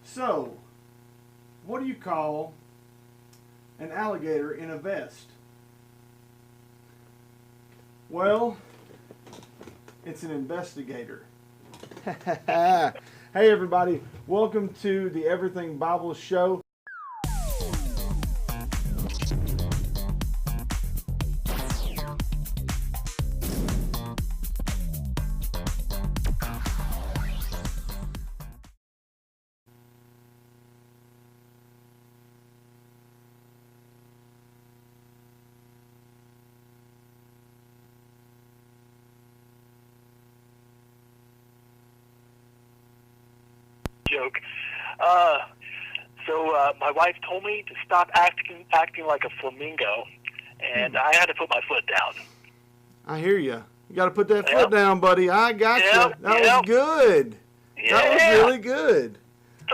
So, what do you call an alligator in a vest? Well, it's an investigator. Hey everybody, welcome to the Everything Bible Show. Joke. My wife told me to stop acting like a flamingo, and I had to put my foot down. I hear you. You got to put that foot down, buddy. I got you. That was good. Yeah. That was really good.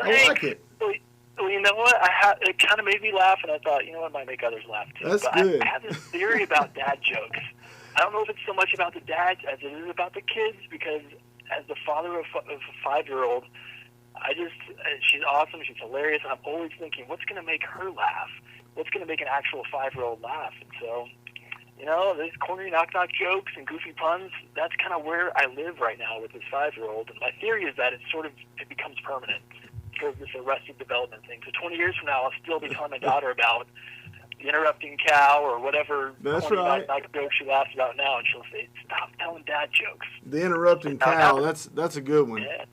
Thanks. I like it. Well, you know what? It kind of made me laugh, and I thought, it might make others laugh too. That's but good. I have this theory about dad jokes. I don't know if it's so much about the dads as it is about the kids, because as the father of a 5-year-old, she's awesome, she's hilarious, and I'm always thinking, what's going to make her laugh? What's going to make an actual 5-year-old laugh? And so, these corny knock-knock jokes and goofy puns, that's kind of where I live right now with this 5-year-old. And my theory is that it becomes permanent, sort of this arrested development thing. So 20 years from now, I'll still be telling my daughter about the interrupting cow or whatever corny knock-knock joke she laughs about now, and she'll say, stop telling dad jokes. The interrupting cow, that's a good one. Yeah.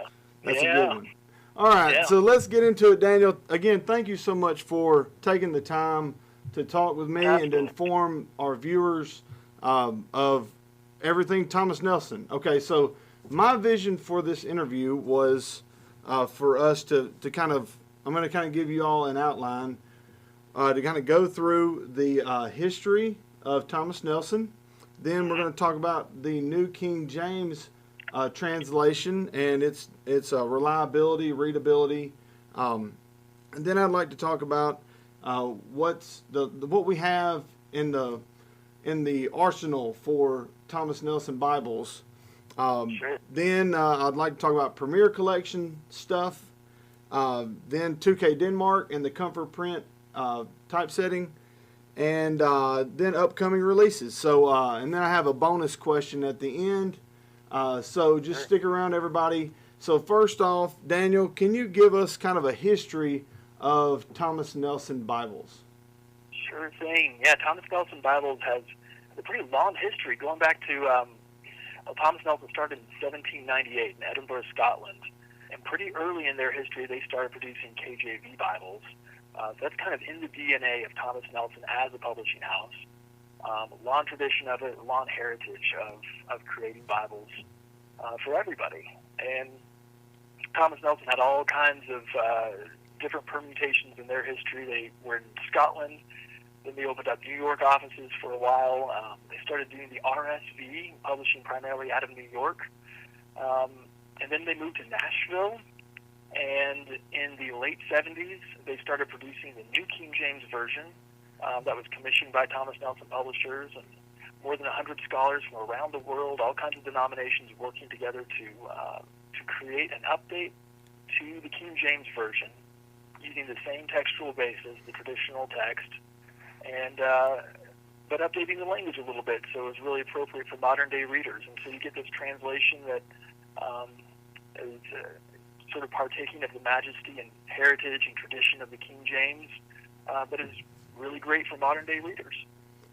That's a good one. All right, so let's get into it, Daniel. Again, thank you so much for taking the time to talk with me and to inform our viewers of everything Thomas Nelson. Okay, so my vision for this interview was for us to kind of, I'm going to kind of give you all an outline to kind of go through the history of Thomas Nelson. Then we're going to talk about the New King James translation and its reliability, readability, and then I'd like to talk about what we have in the arsenal for Thomas Nelson Bibles. Then I'd like to talk about Premier Collection stuff. Then 2K Denmark and the Comfort Print typesetting, and then upcoming releases. So and then I have a bonus question at the end. So just stick around, everybody. So first off, Daniel, can you give us kind of a history of Thomas Nelson Bibles? Sure thing. Yeah, Thomas Nelson Bibles has a pretty long history, going back to Thomas Nelson started in 1798 in Edinburgh, Scotland. And pretty early in their history, they started producing NKJV Bibles. So that's kind of in the DNA of Thomas Nelson as a publishing house. Long tradition of it, long heritage of creating Bibles for everybody. And Thomas Nelson had all kinds of different permutations in their history. They were in Scotland, then they opened up New York offices for a while. They started doing the RSV, publishing primarily out of New York. And then they moved to Nashville, and in the late 70s, they started producing the New King James Version. That was commissioned by Thomas Nelson Publishers, and more than 100 scholars from around the world, all kinds of denominations working together to create an update to the King James Version using the same textual basis, the traditional text, and but updating the language a little bit so it's really appropriate for modern-day readers. And so you get this translation that is sort of partaking of the majesty and heritage and tradition of the King James, but is really great for modern-day readers.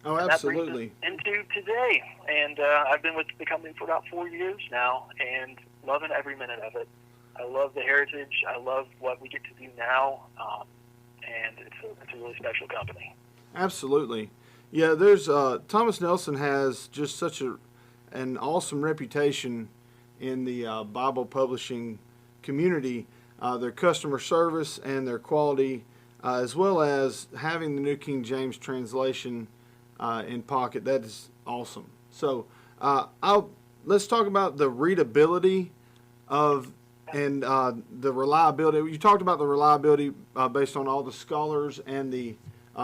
Oh, absolutely. And that brings us into today. And I've been with the company for about 4 years now and loving every minute of it. I love the heritage. I love what we get to do now. And it's a really special company. Absolutely. Yeah, there's Thomas Nelson has just such an awesome reputation in the Bible publishing community. Their customer service and their quality, as well as having the New King James translation in pocket. That is awesome. So let's talk about the readability of and the reliability. You talked about the reliability based on all the scholars and the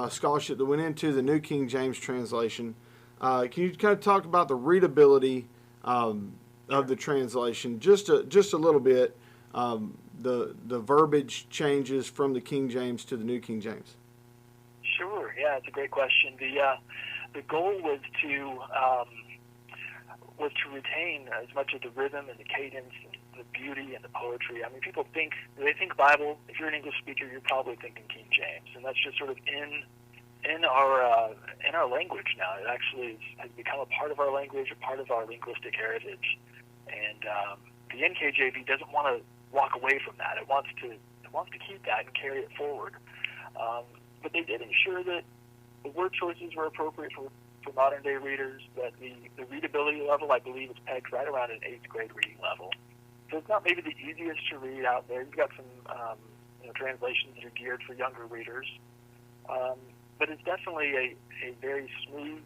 scholarship that went into the New King James translation. Can you kind of talk about the readability of the translation just a little bit? the verbiage changes from the King James to the New King James? Sure. Yeah, it's a great question. The goal was to retain as much of the rhythm and the cadence and the beauty and the poetry. I mean, people think Bible. If you're an English speaker, you're probably thinking King James, and that's just sort of in our language now. It actually has become a part of our language, a part of our linguistic heritage, and the NKJV doesn't want to walk away from that. It wants to keep that and carry it forward. But they did ensure that the word choices were appropriate for modern day readers, that the readability level, I believe, is pegged right around an 8th grade reading level. So it's not maybe the easiest to read out there. You've got some translations that are geared for younger readers. But it's definitely a very smooth,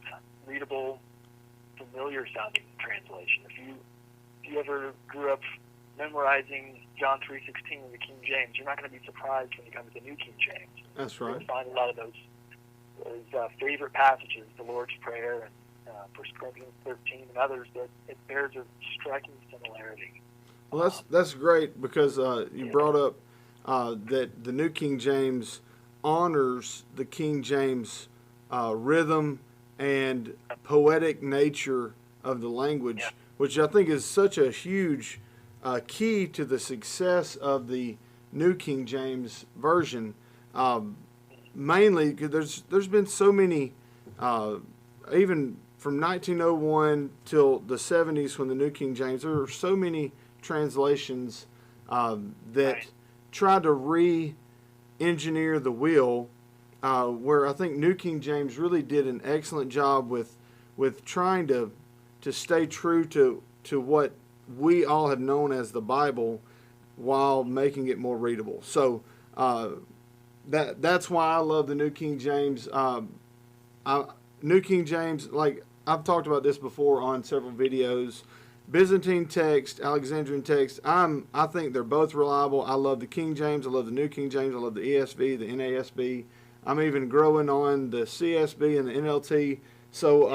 readable, familiar-sounding translation. If you ever grew up memorizing John 3:16 in the King James, you're not going to be surprised when you come to the New King James. That's right. You'll find a lot of those favorite passages, the Lord's Prayer and 1 Corinthians 13 and others, that it bears a striking similarity. Well, that's great, because you brought up that the New King James honors the King James rhythm and poetic nature of the language, which I think is such a huge key to the success of the New King James Version. Mainly because there's been so many, even from 1901 till the 70s when the New King James, there were so many translations that tried to re-engineer the wheel, where I think New King James really did an excellent job with trying to stay true to what we all have known as the Bible, while making it more readable. So that's why I love the New King James. New King James, like I've talked about this before on several videos, Byzantine text, Alexandrian text, I think they're both reliable. I love the King James, I love the New King James, I love the ESV, the NASB. I'm even growing on the CSB and the NLT. So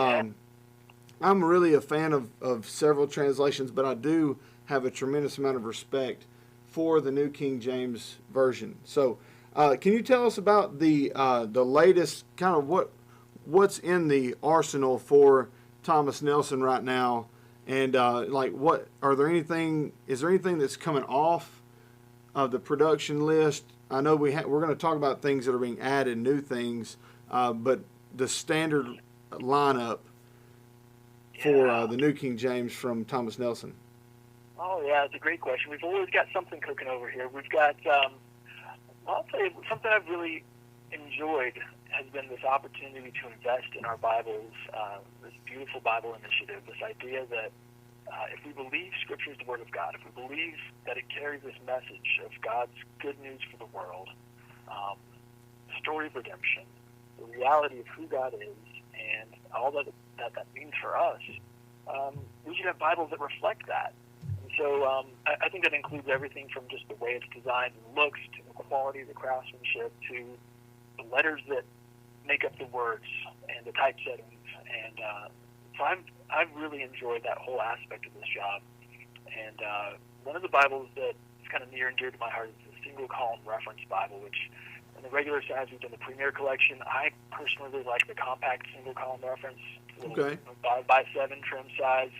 I'm really a fan of several translations, but I do have a tremendous amount of respect for the New King James Version. So can you tell us about the latest, kind of what's in the arsenal for Thomas Nelson right now, and is there anything that's coming off of the production list? I know we're going to talk about things that are being added, new things, but the standard lineup for the New King James from Thomas Nelson. Oh yeah, it's a great question. We've always got something cooking over here. We've got I'll tell you, something I've really enjoyed has been this opportunity to invest in our Bibles, this beautiful Bible initiative, this idea that if we believe Scripture is the Word of God, if we believe that it carries this message of God's good news for the world, the story of redemption, the reality of who God is, and all that means for us, we should have Bibles that reflect that. So I think that includes everything from just the way it's designed and looks, to the quality, the craftsmanship, to the letters that make up the words and the typesettings. And so I've really enjoyed that whole aspect of this job. And one of the Bibles that is kind of near and dear to my heart is the single column reference Bible, which in the regular size we've done the Premier Collection. I personally really like the compact single column reference. It's a little 5x7 trim size,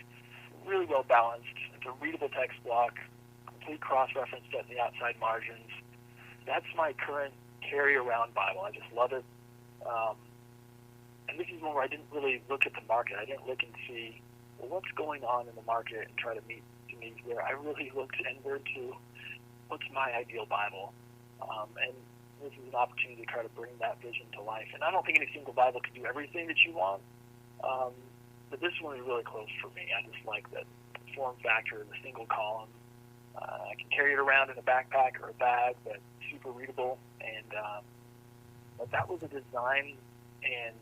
really well balanced. It's a readable text block, complete cross-reference set in the outside margins. That's my current carry-around Bible. I just love it. And this is one where I didn't really look at the market. I didn't look and see, well, what's going on in the market and try to meet needs there. I really looked inward to what's my ideal Bible. And this is an opportunity to try to bring that vision to life. And I don't think any single Bible can do everything that you want, but this one is really close for me. I just like that form factor, the single column. I can carry it around in a backpack or a bag, but super readable. And but that was a design and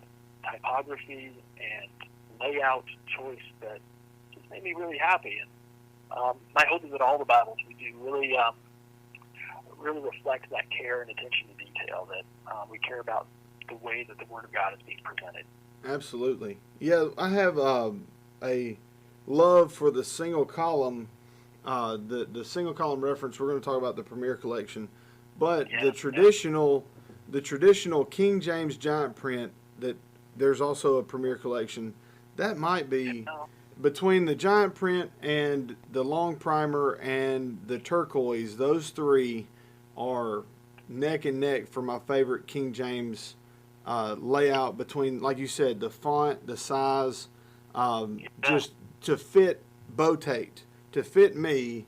typography and layout choice that just made me really happy. And my hope is that all the Bibles we do really reflect that care and attention to detail, that we care about the way that the Word of God is being presented. Absolutely. Yeah, I have a love for the single column the single column reference. We're going to talk about the Premier Collection, but the traditional King James giant print, that there's also a Premier Collection. That might be between the giant print and the long primer and the turquoise. Those three are neck and neck for my favorite King James layout, between, like you said, the font, the size, just to fit Botate, to fit me.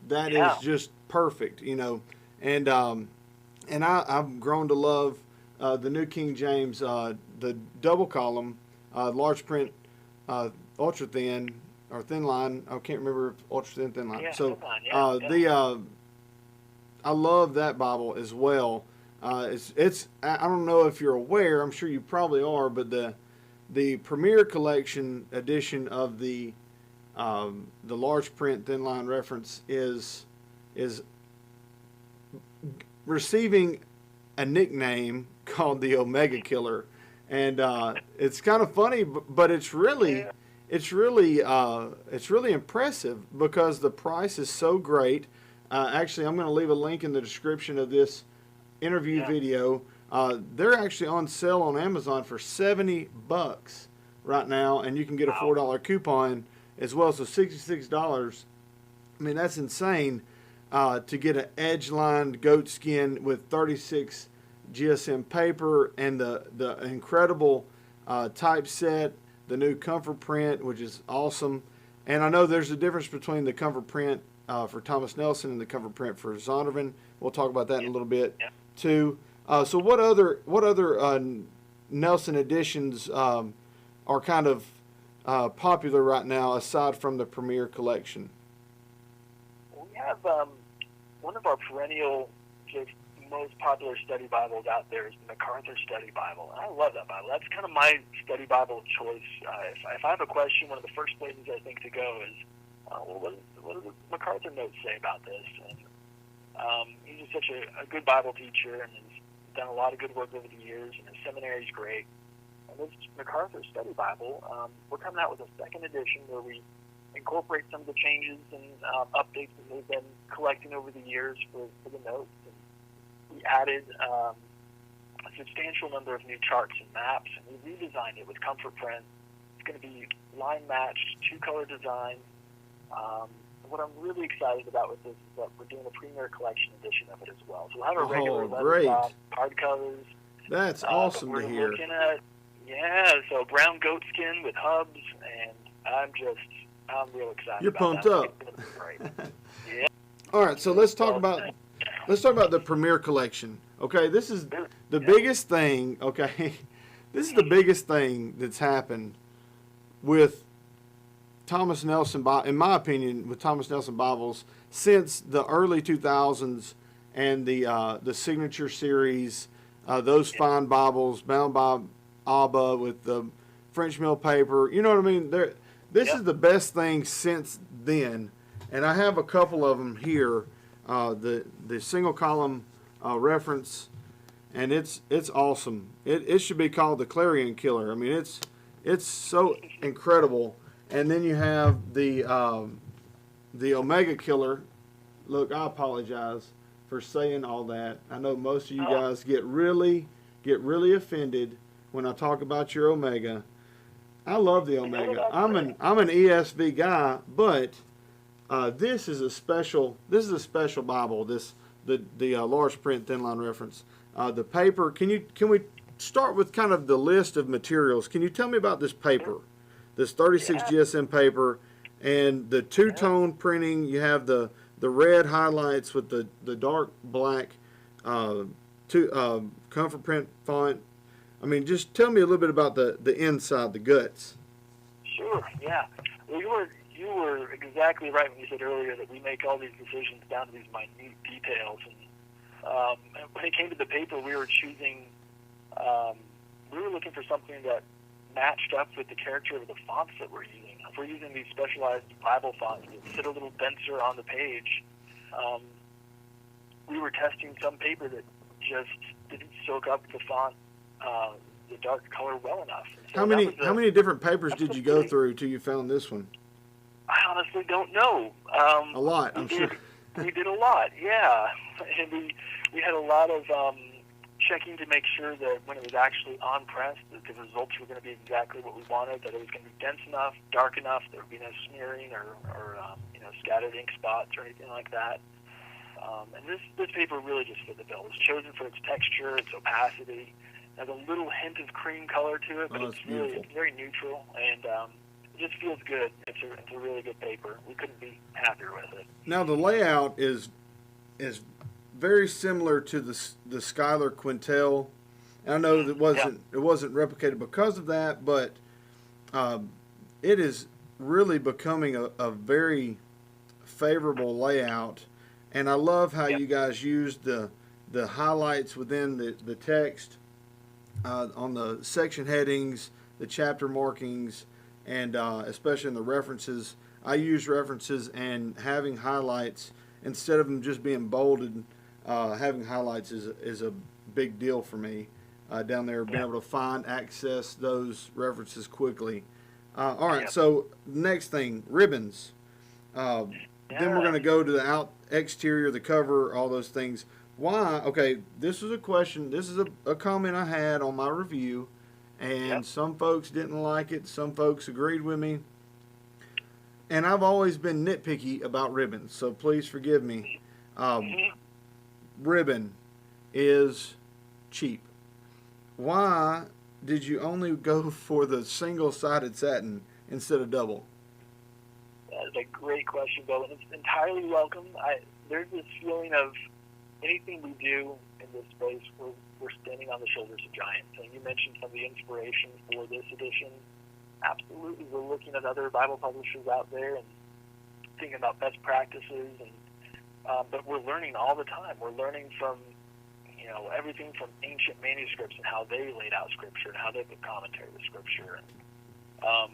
That is just perfect, you know. And I've grown to love the New King James, the double column, large print, ultra thin or thin line. I can't remember if ultra thin line. So I love that Bible as well. It's I don't know if you're aware. I'm sure you probably are, but the Premier Collection edition of the large print thin line reference is receiving a nickname called the Omega Killer, and it's kind of funny, but it's really impressive because the price is so great. Actually, I'm going to leave a link in the description of this interview video. They're actually on sale on Amazon for $70 right now, and you can get a $4 coupon as well, so $66. I mean, that's insane to get an edge-lined goat skin with 36 GSM paper and the incredible typeset, the new comfort print, which is awesome. And I know there's a difference between the comfort print for Thomas Nelson and the comfort print for Zondervan. We'll talk about that in a little bit too. So what other Nelson editions are kind of popular right now aside from the Premier Collection? We have one of our perennial, just most popular study Bibles out there is the MacArthur Study Bible. And I love that Bible. That's kind of my study Bible of choice. If I have a question, one of the first places I think to go is, what does the MacArthur notes say about this? And he's just such a good Bible teacher and has done a lot of good work over the years, and his seminary is great. And this MacArthur Study Bible, we're coming out with a second edition where we incorporate some of the changes and updates that we've been collecting over the years for the notes. And we added a substantial number of new charts and maps, and we redesigned it with comfort print. It's going to be line-matched, two-color design. What I'm really excited about with this is that we're doing a Premier Collection edition of it as well. So we'll have a regular leather hardcovers. That's awesome to hear. We're looking at, so brown goat skin with hubs, and I'm real excited. You're pumped up. Yeah. All right, so let's talk about the Premier Collection. Okay, this is the biggest thing. Okay, this is the biggest thing that's happened with Thomas Nelson, in my opinion, with Thomas Nelson Bibles since the early 2000s and the Signature series, those fine Bibles bound by Abba with the French mill paper. You know what I mean? This is the best thing since then, and I have a couple of them here. The single column reference, and it's awesome. It should be called the Clarion Killer. I mean, it's so incredible. And then you have the Omega Killer. Look, I apologize for saying all that. I know most of you guys get really offended when I talk about your Omega. I love the Omega. I'm an ESV guy, but this is a special Bible. The large print thin line reference. The paper. Can we start with kind of the list of materials? Can you tell me about this paper? This 36 GSM paper and the two-tone printing. You have the red highlights with the dark black comfort print font. I mean, just tell me a little bit about the inside, the guts. Sure, yeah. Well, you were exactly right when you said earlier that we make all these decisions down to these minute details. And when it came to the paper, we were choosing, we were looking for something that matched up with the character of the fonts that we're using. If we're using these specialized Bible fonts that sit a little denser on the page, we were testing some paper that just didn't soak up the font, the dark color well enough. So how many different papers did you go through till you found this one? I honestly don't know. A lot, I'm sure. We did a lot, yeah. And we had a lot of checking to make sure that when it was actually on press, that the results were going to be exactly what we wanted, that it was going to be dense enough, dark enough, there would be no smearing or scattered ink spots or anything like that. And this paper really just fit the bill. It was chosen for its texture, its opacity. It has a little hint of cream color to it, but it's very neutral, and it just feels good. It's a really good paper. We couldn't be happier with it. Now the layout is very similar to the Schuyler Quintel. I know that it wasn't replicated because of that, but it is really becoming a very favorable layout. And I love how you guys used the highlights within the text on the section headings, the chapter markings, and especially in the references. I use references and having highlights instead of them just being bolded. Having highlights is a big deal for me down there, being able to access those references quickly. All right, so next thing, ribbons. Then we're going to go to the exterior, the cover, all those things. Why? Okay, this was a question. This is a comment I had on my review, and some folks didn't like it. Some folks agreed with me. And I've always been nitpicky about ribbons, so please forgive me. Ribbon is cheap. Why did you only go for the single-sided satin instead of double? That's a great question, Bill, and it's entirely welcome. There's this feeling of anything we do in this space, we're standing on the shoulders of giants. And you mentioned some of the inspiration for this edition. Absolutely, we're looking at other Bible publishers out there and thinking about best practices, but we're learning all the time. We're learning from everything from ancient manuscripts and how they laid out Scripture and how they put commentary to Scripture. And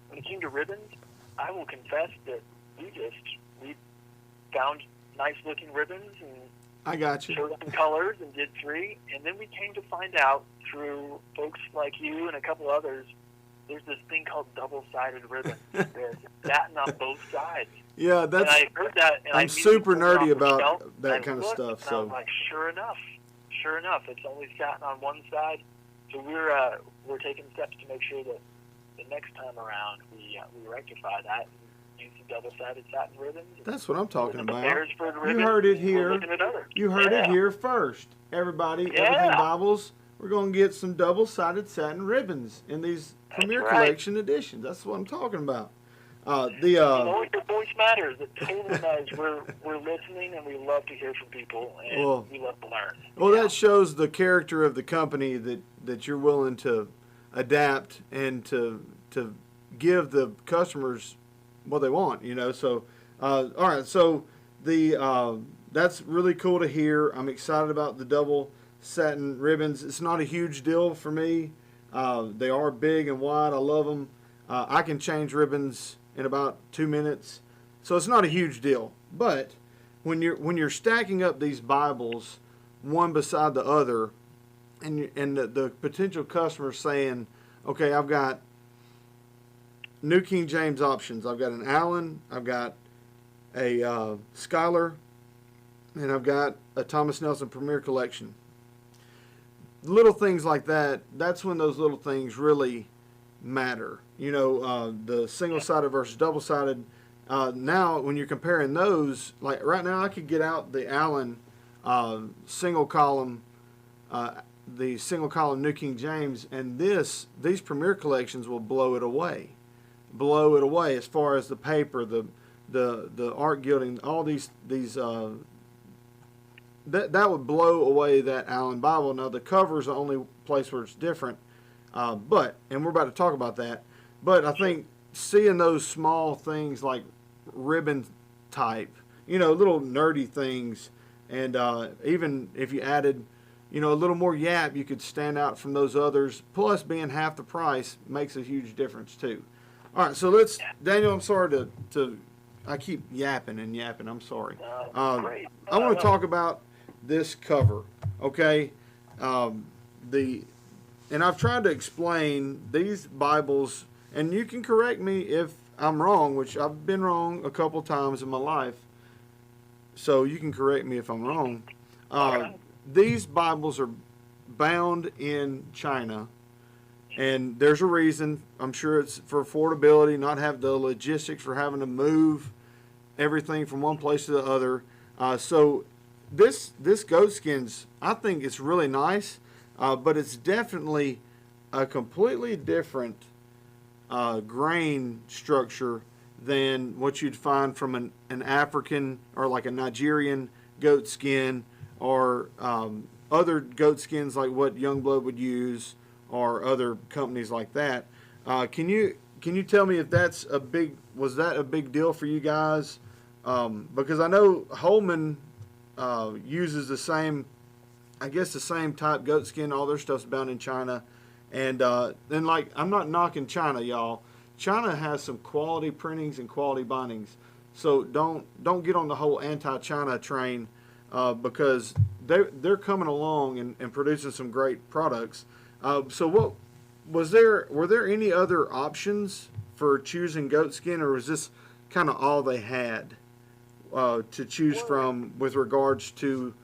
when it came to ribbons, I will confess that we found nice looking ribbons and I got you. Showed some colors and did 3, and then we came to find out through folks like you and a couple others, there's this thing called double-sided ribbon. There's satin on both sides. Yeah, that's. And I heard that. And I'm super nerdy about that kind of stuff. So I was like, sure enough, it's only satin on one side. So we're taking steps to make sure that the next time around we rectify that. Using double-sided satin ribbons. That's what I'm talking about. You heard it here. You heard it here first. Everybody, Everything Bibles, we're going to get some double-sided satin ribbons in these Premier Collection editions. That's what I'm talking about. Your voice matters. It totally matters. We're listening, and we love to hear from people, and we love to learn. Well, that shows the character of the company that you're willing to adapt and to give the customers what they want, So, all right. So that's really cool to hear. I'm excited about the double satin ribbons. It's not a huge deal for me. They are big and wide. I love them. I can change ribbons in about 2 minutes, so it's not a huge deal. But when you're stacking up these Bibles one beside the other, and the potential customer saying, okay, I've got New King James options. I've got an Allen, I've got a Schuyler, and I've got a Thomas Nelson Premier Collection. Little things like that, that's when those little things really matter. The single-sided versus double-sided. Now, when you're comparing those, like right now I could get out the Allen single column, the single column New King James, and these Premier Collections will blow it away as far as the paper, the art gilding, all these that would blow away that Allen Bible. Now the cover is the only place where it's different, and we're about to talk about that. But I think seeing those small things like ribbon type, little nerdy things, and even if you added, a little more yap, you could stand out from those others. Plus, being half the price makes a huge difference too. All right, so Daniel, I'm sorry I keep yapping and yapping. I'm sorry. Great. I want to talk about this cover, okay? And I've tried to explain these Bibles, and you can correct me if I'm wrong, which I've been wrong a couple times in my life, so you can correct me if I'm wrong. These Bibles are bound in China, and there's a reason. I'm sure it's for affordability, not have the logistics for having to move everything from one place to the other. So this goat skins, I think it's really nice, but it's definitely a completely different grain structure than what you'd find from an African or like a Nigerian goat skin, or other goat skins like what Youngblood would use, or other companies like that. Can you tell me if was that a big deal for you guys? Because I know Holman uses the same type goat skin. All their stuff's bound in China. And then, like, I'm not knocking China, y'all. China has some quality printings and quality bindings. So don't get on the whole anti-China train, because they're coming along and producing some great products. So what were there any other options for choosing goat skin, or was this kind of all they had to choose from with regards to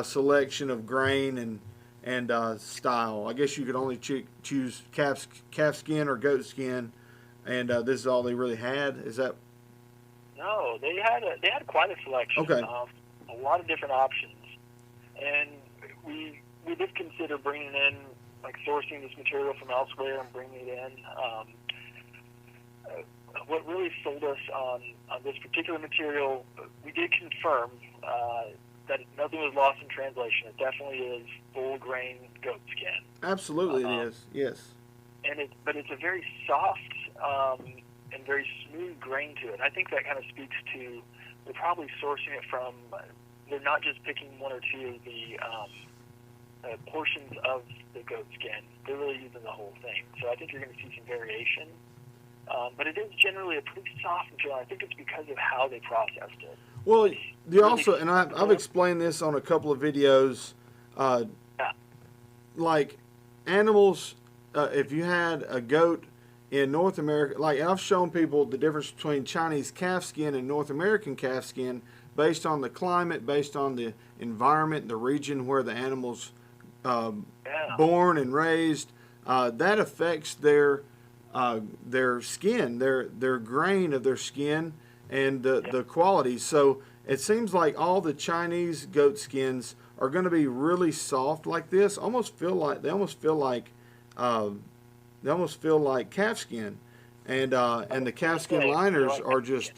selection of grain and style? I guess you could only choose calf skin or goat skin, and this is all they really had. Is that? No, they had quite a selection. Okay. A lot of different options, and we did consider bringing in, like, sourcing this material from elsewhere and bringing it in. What really sold us on this particular material, we did confirm that nothing was lost in translation. It definitely is full grain goat skin. Absolutely, it is. Yes. But it's a very soft and very smooth grain to it. I think that kind of speaks to they're probably sourcing it from. They're not just picking one or two of the portions of the goat skin. They're really using the whole thing. So I think you're going to see some variation. But it is generally a pretty soft material. I think it's because of how they processed it. Well, you also, and I've explained this on a couple of videos, like animals, if you had a goat in North America, like I've shown people the difference between Chinese calf skin and North American calf skin based on the climate, based on the environment, the region where the animal's born and raised. That affects their skin, their grain of their skin, and the quality. So it seems like all the Chinese goat skins are going to be really soft like this. They almost feel like calf skin, and the calf skin liners are just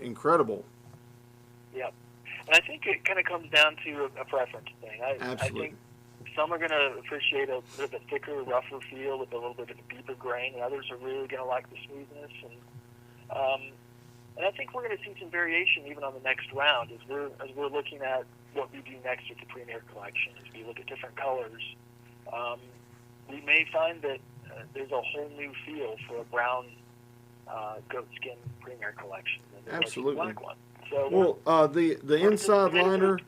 incredible. Yep, and I think it kind of comes down to a preference thing. Absolutely. I think some are going to appreciate a bit of a thicker, rougher feel with a little bit of a deeper grain, and others are really going to like the smoothness. And I think we're going to see some variation even on the next round as we're looking at what we do next with the Premier Collection. As we look at different colors, we may find that there's a whole new feel for a brown goat skin Premier Collection than Absolutely. The black one. So the inside liner.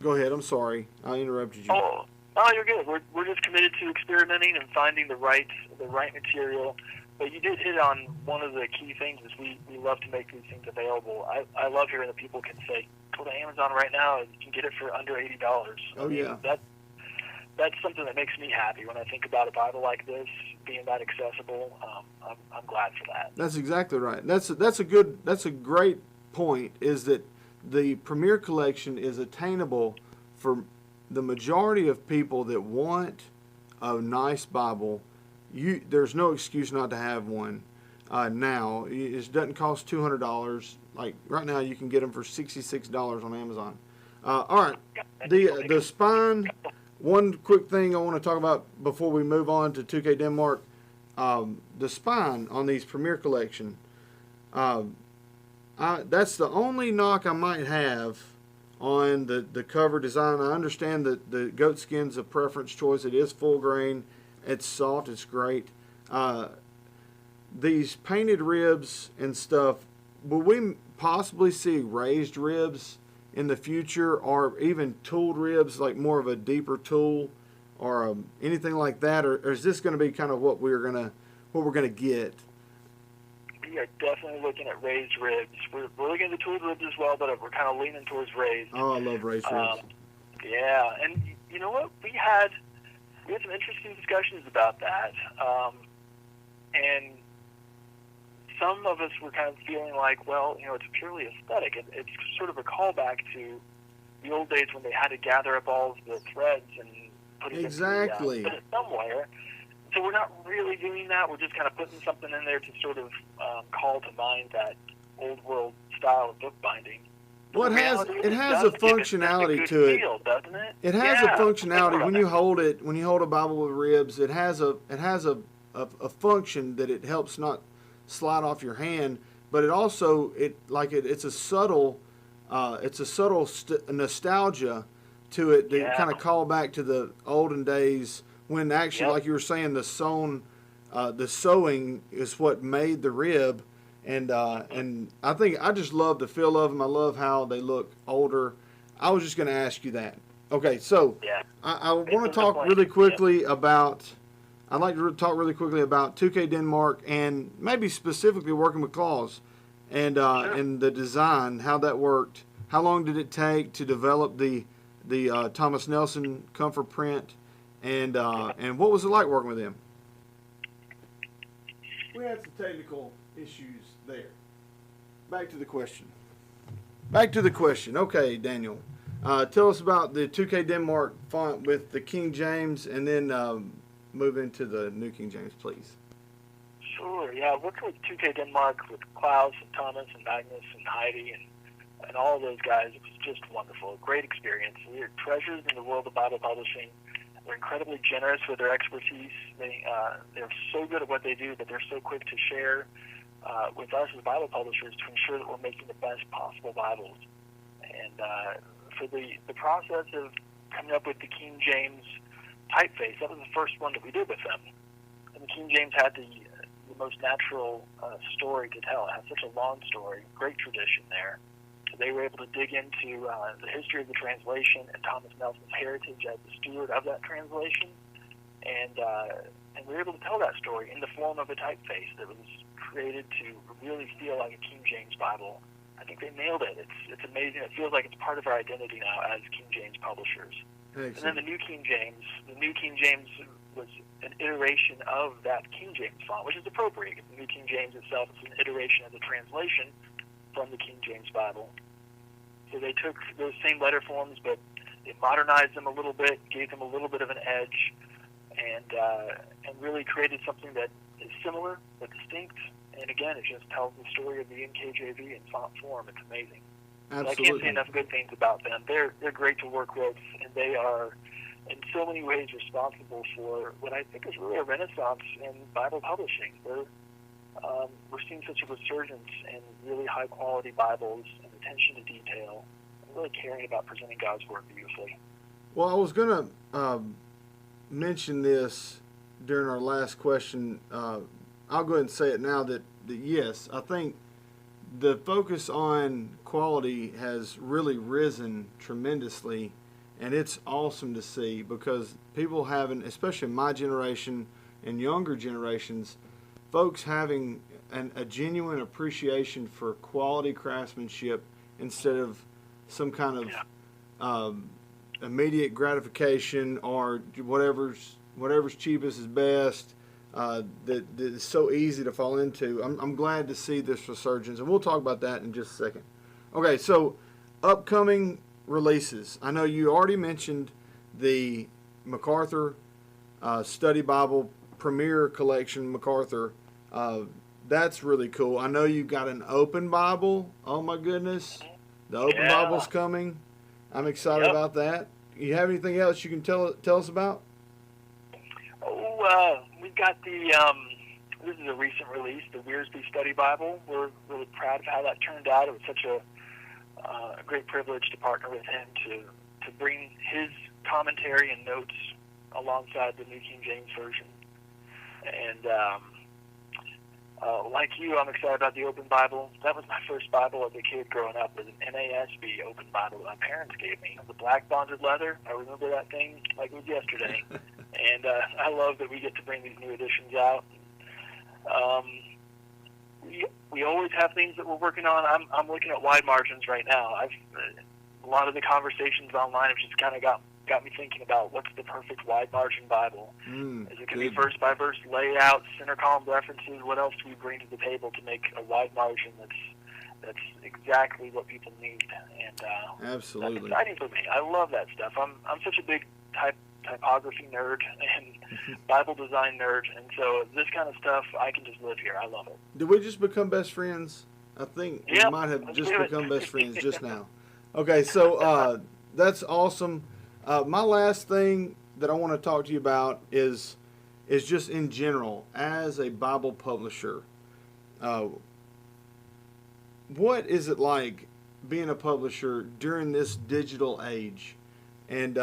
Go ahead. I'm sorry, I interrupted you. Oh, you're good. We're just committed to experimenting and finding the right material. But you did hit on one of the key things is we love to make these things available. I love hearing that people can say, go to Amazon right now and you can get it for under $80. Oh, yeah. That's something that makes me happy when I think about a Bible like this being that accessible. I'm glad for that. That's exactly right. That's a great point, is that the Premier Collection is attainable for the majority of people that want a nice Bible. There's no excuse not to have one now. It doesn't cost $200. Like right now, you can get them for $66 on Amazon. All right, the spine. One quick thing I want to talk about before we move on to 2K Denmark. The spine on these Premier Collection. That's the only knock I might have on the cover design. I understand that the goat skin's a preference choice. It is full grain. It's soft. It's great. These painted ribs and stuff, will we possibly see raised ribs in the future, or even tooled ribs, like more of a deeper tool, or anything like that, or is this going to be kind of what we're gonna get? we are definitely looking at raised ribs. We're looking at the tooled ribs as well, but we're kind of leaning towards raised. Oh, I love raised ribs. Yeah, and you know what? We had some interesting discussions about that, and some of us were kind of feeling like, well, it's purely aesthetic. It's sort of a callback to the old days when they had to gather up all of the threads and put it exactly put it somewhere. So we're not really doing that. We're just kind of putting something in there to sort of call to mind that old world style of bookbinding. Well, it has a functionality to it, doesn't it? It has a functionality when you hold it. When you hold a Bible with ribs, it has a function that it helps not slide off your hand, but it also it's a subtle nostalgia to it that kind of call back to the olden days when actually, like you were saying, the sewing is what made the rib. And I think I just love the feel of them. I love how they look older. I was just going to ask you that. Okay, so I want to talk really quickly about. I'd like to talk really quickly about 2K Denmark and maybe specifically working with claws and the design, how that worked. How long did it take to develop the Thomas Nelson comfort print, and what was it like working with him? We had some technical issues there. Back to the question. Okay, Daniel. Tell us about the 2K Denmark font with the King James, and then move into the New King James, please. Sure, yeah. Working with 2K Denmark, with Klaus and Thomas and Magnus and Heidi and all of those guys, it was just wonderful. Great experience. We are treasures in the world of Bible publishing. They're incredibly generous with their expertise. They're so good at what they do that they're so quick to share with us as Bible publishers to ensure that we're making the best possible Bibles. And for the process of coming up with the King James typeface, that was the first one that we did with them. And the King James had the most natural story to tell. It had such a long story, great tradition there. So they were able to dig into the history of the translation and Thomas Nelson's heritage as the steward of that translation. And we were able to tell that story in the form of a typeface that was created to really feel like a King James Bible. I think they nailed it. It's amazing. It feels like it's part of our identity now as King James publishers. Excellent. And then the New King James was an iteration of that King James font, which is appropriate. The New King James itself is an iteration of the translation from the King James Bible. So they took those same letter forms, but they modernized them a little bit, gave them a little bit of an edge, and really created something that is similar but distinct. And again, it just tells the story of the NKJV in font form. It's amazing. Absolutely. I can't say enough good things about them. They're great to work with, and they are in so many ways responsible for what I think is really a renaissance in Bible publishing. We're seeing such a resurgence in really high-quality Bibles and attention to detail, and really caring about presenting God's Word beautifully. Well, I was going to mention this during our last question. I'll go ahead and say it now that yes, I think the focus on quality has really risen tremendously, and it's awesome to see because people having, especially my generation and younger generations, folks having a genuine appreciation for quality craftsmanship instead of some kind of immediate gratification or whatever's cheapest is best. That is so easy to fall into. I'm glad to see this resurgence, and we'll talk about that in just a second. Okay, so upcoming releases. I know you already mentioned the MacArthur Study Bible Premier Collection, MacArthur. That's really cool. I know you've got an open Bible. Oh my goodness, the open Bible's coming. I'm excited about that. You have anything else you can tell us about? We've got the, this is a recent release, the Wiersbe Study Bible. We're really proud of how that turned out. It was such a great privilege to partner with him to bring his commentary and notes alongside the New King James Version. And like you, I'm excited about the Open Bible. That was my first Bible as a kid growing up. It was an NASB Open Bible that my parents gave me. The black bonded leather. I remember that thing like it was yesterday. And I love that we get to bring these new editions out. we always have things that we're working on. I'm looking at wide margins right now. A lot of the conversations online have just kind of got me thinking about what's the perfect wide margin Bible. Is it going to be verse by verse layout, center column references? What else do we bring to the table to make a wide margin that's exactly what people need? And absolutely, that's exciting for me. I love that stuff. I'm such a big typography nerd and Bible design nerd, and so this kind of stuff, I can just live here. I love it. Did we just become best friends? I think we might have just become best friends just now. Okay, so that's awesome. My last thing that I want to talk to you about is just in general, as a Bible publisher, what is it like being a publisher during this digital age, and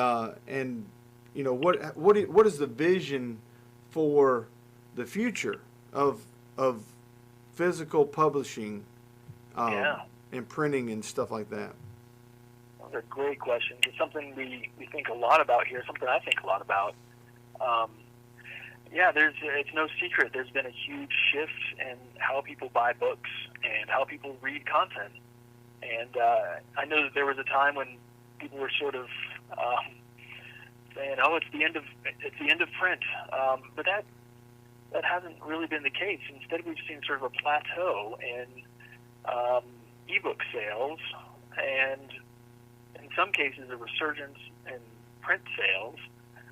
you know, what is the vision for the future of physical publishing, and printing and stuff like that? Those are great questions. It's something we think a lot about here, something I think a lot about. It's no secret there's been a huge shift in how people buy books and how people read content. And I know that there was a time when people were sort of saying, "Oh, it's the end of print," but that hasn't really been the case. Instead, we've seen sort of a plateau in ebook sales, and in some cases a resurgence in print sales.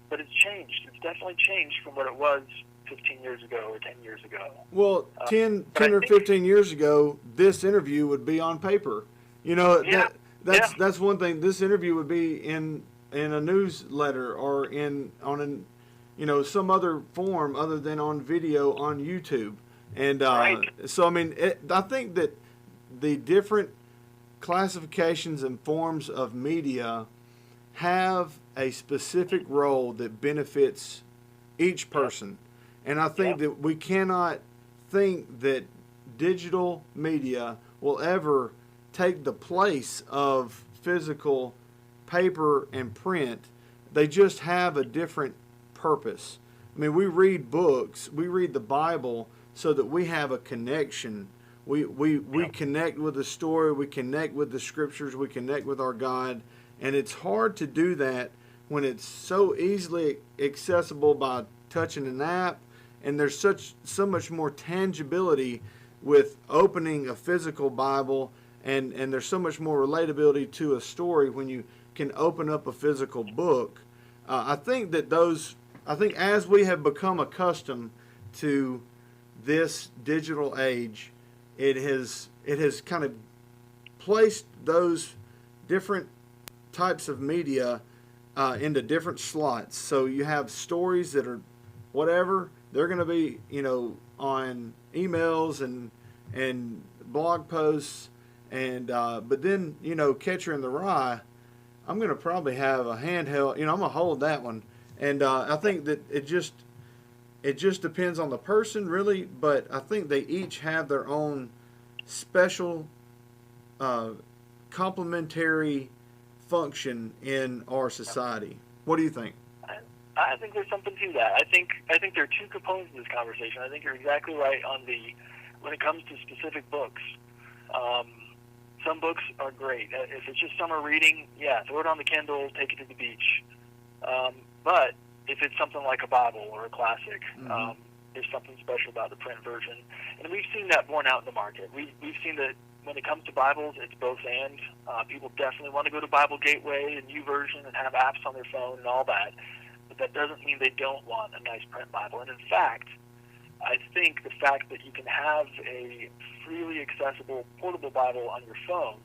But it's changed. It's definitely changed from what it was 15 years ago or 10 years ago. Well, 10 or 15 years ago, this interview would be on paper. You know, that's one thing. This interview would be in a newsletter or on some other form other than on video on YouTube. And so, I mean, I think that the different classifications and forms of media have a specific role that benefits each person. And I think that we cannot think that digital media will ever take the place of physical paper and print. They just have a different purpose. I mean, we read books, we read the Bible so that we have a connection. We connect with the story, we connect with the scriptures, we connect with our God. And it's hard to do that when it's so easily accessible by touching an app, and there's so much more tangibility with opening a physical Bible, and there's so much more relatability to a story when you can open up a physical book. I think as we have become accustomed to this digital age, it has kind of placed those different types of media into different slots. So you have stories that are whatever, they're going to be, on emails and blog posts, and but then, Catcher in the Rye, I'm going to probably have a handheld, I'm going to hold that one. And I think that it just depends on the person, really, but I think they each have their own special complementary function in our society. What do you think? I think there's something to that. I think there are two components to this conversation. I think you're exactly right when it comes to specific books. Some books are great. If it's just summer reading, throw it on the Kindle, take it to the beach. But if it's something like a Bible or a classic, there's something special about the print version. And we've seen that borne out in the market. We've seen that when it comes to Bibles, it's both and. People definitely want to go to Bible Gateway and YouVersion and have apps on their phone and all that. But that doesn't mean they don't want a nice print Bible. And in fact, I think the fact that you can have a freely accessible portable Bible on your phone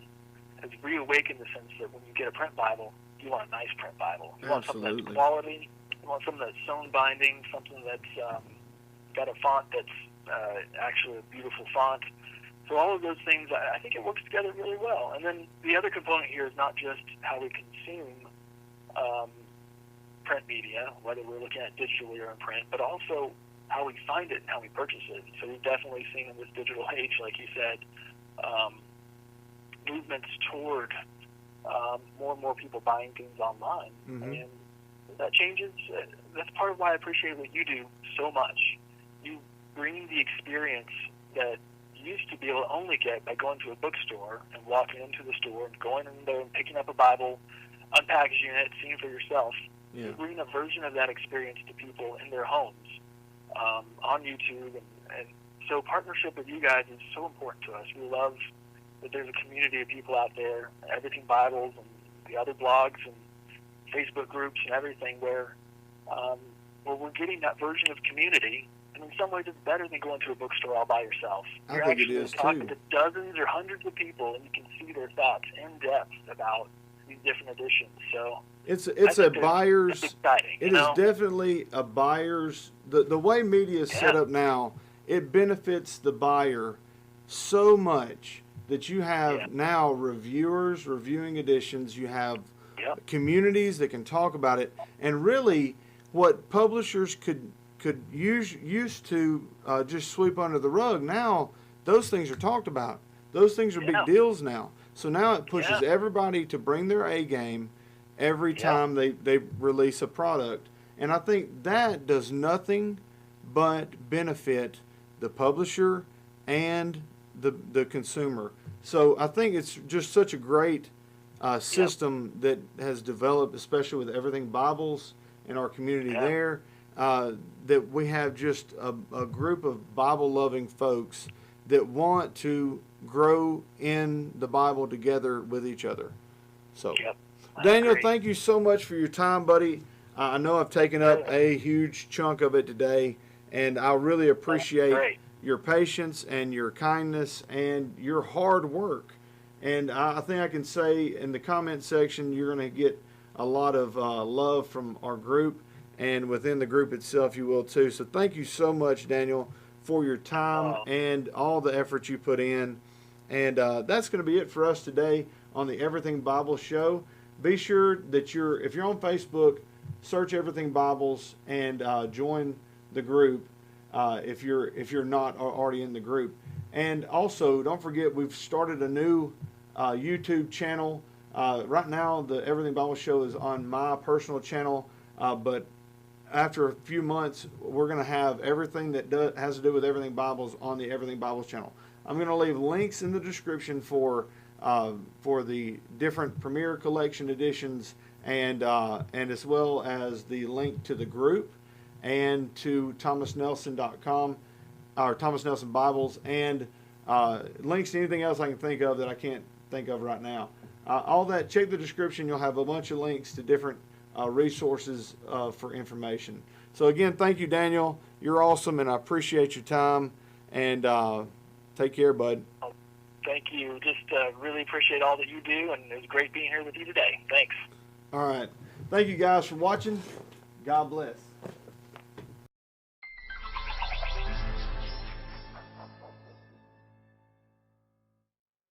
has reawakened the sense that when you get a print Bible, you want a nice print Bible. You want something that's quality. You want something that's sewn binding, something that's got a font that's actually a beautiful font. So all of those things, I think it works together really well. And then the other component here is not just how we consume print media, whether we're looking at digitally or in print, but also how we find it and how we purchase it. So we've definitely seen in this digital age, like you said, movements toward more and more people buying things online. And that changes. That's part of why I appreciate what you do so much. You bring the experience that you used to be able to only get by going to a bookstore and walking into the store and going in there and picking up a Bible, unpackaging it, seeing for yourself. Yeah. Bringing a version of that experience to people in their homes on YouTube. And so partnership with you guys is so important to us. We love that there's a community of people out there, Everything Bibles and the other blogs and Facebook groups and everything where we're getting that version of community. And in some ways it's better than going to a bookstore all by yourself. I think it is, talking too. to dozens or hundreds of people, and you can see their thoughts in depth about these different editions. So it's a buyer's. It's exciting, it is definitely a buyer's. The way media is set up now, it benefits the buyer so much that you have now reviewers reviewing editions. You have communities that can talk about it, and really, what publishers could used to just sweep under the rug. Now those things are talked about. Those things are big deals now. So now it pushes everybody to bring their A game every time they release a product. And I think that does nothing but benefit the publisher and the consumer. So I think it's just such a great system that has developed, especially with Everything Bibles and our community there, that we have just a group of Bible-loving folks that want to grow in the Bible together with each other. So, Daniel, thank you so much for your time, buddy. I know I've taken up a huge chunk of it today, and I really appreciate your patience and your kindness and your hard work. And I think I can say in the comment section you're going to get a lot of love from our group, and within the group itself you will too. So thank you so much, Daniel, for your time and all the effort you put in. And that's going to be it for us today on the Everything Bible Show. Be sure that if you're on Facebook, search Everything Bibles and join the group if you're not already in the group. And also, don't forget, we've started a new YouTube channel. Right now, the Everything Bible Show is on my personal channel, but after a few months, we're going to have everything that has to do with Everything Bibles on the Everything Bibles channel. I'm going to leave links in the description for the different Premier Collection editions and as well as the link to the group and to thomasnelson.com or Thomas Nelson Bibles and links to anything else I can think of that I can't think of right now. All that, check the description. You'll have a bunch of links to different resources for information. So again, thank you, Daniel. You're awesome, and I appreciate your time. And take care, bud. Thank you. Just really appreciate all that you do, and it was great being here with you today. Thanks. All right. Thank you guys for watching. God bless.